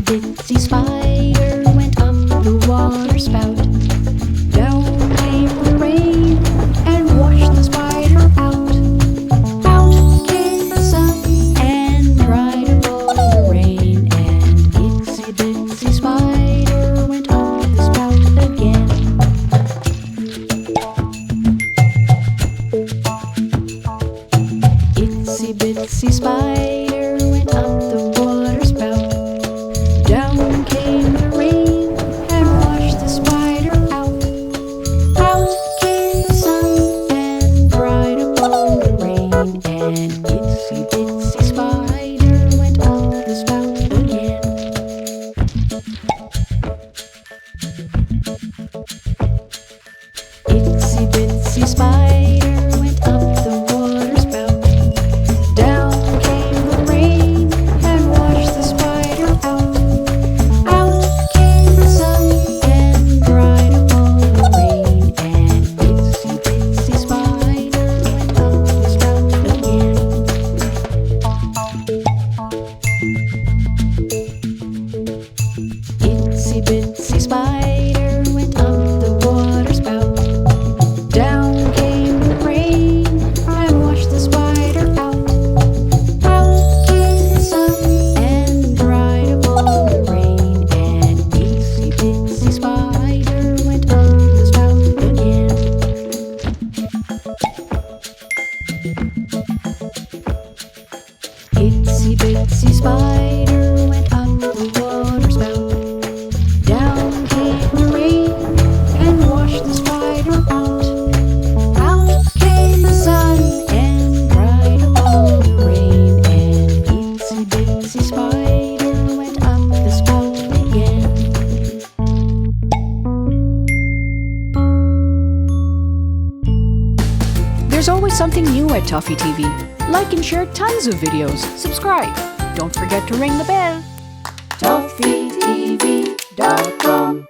Bitsy Spider went up the water spout. Down came the rain and washed the spider out. Out came the sun and dried up all the rain. And Itsy Bitsy Spider went up the spout again. Itsy Bitsy Spider went up the water spout. Down came the rain and washed the spider out. Out came the sun and dried up all the rain. And Itsy Bitsy Spider went up the spout again. Itsy Bitsy Spider went up the water spout. Down came the rain and washed the spider out. Out came the sun and dried up all the rain. And Itsy Bitsy Spider went up the spout again. Itsy Bitsy Spider went up the water spout. Down came the rain and washed the spider out. Out came the sun and dried up all the rain. And Itsy Bitsy Spider went up the spout again. Itsy Bitsy Spider went up the water spout. Down came the rain and washed the spider out. Out came the sun and dried up all the rain. And Itsy Bitsy Spider went up the spout again. There's always something new at ToffeeTV. Like and share tons of videos. Subscribe. Don't forget to ring the bell. ToffeeTV.com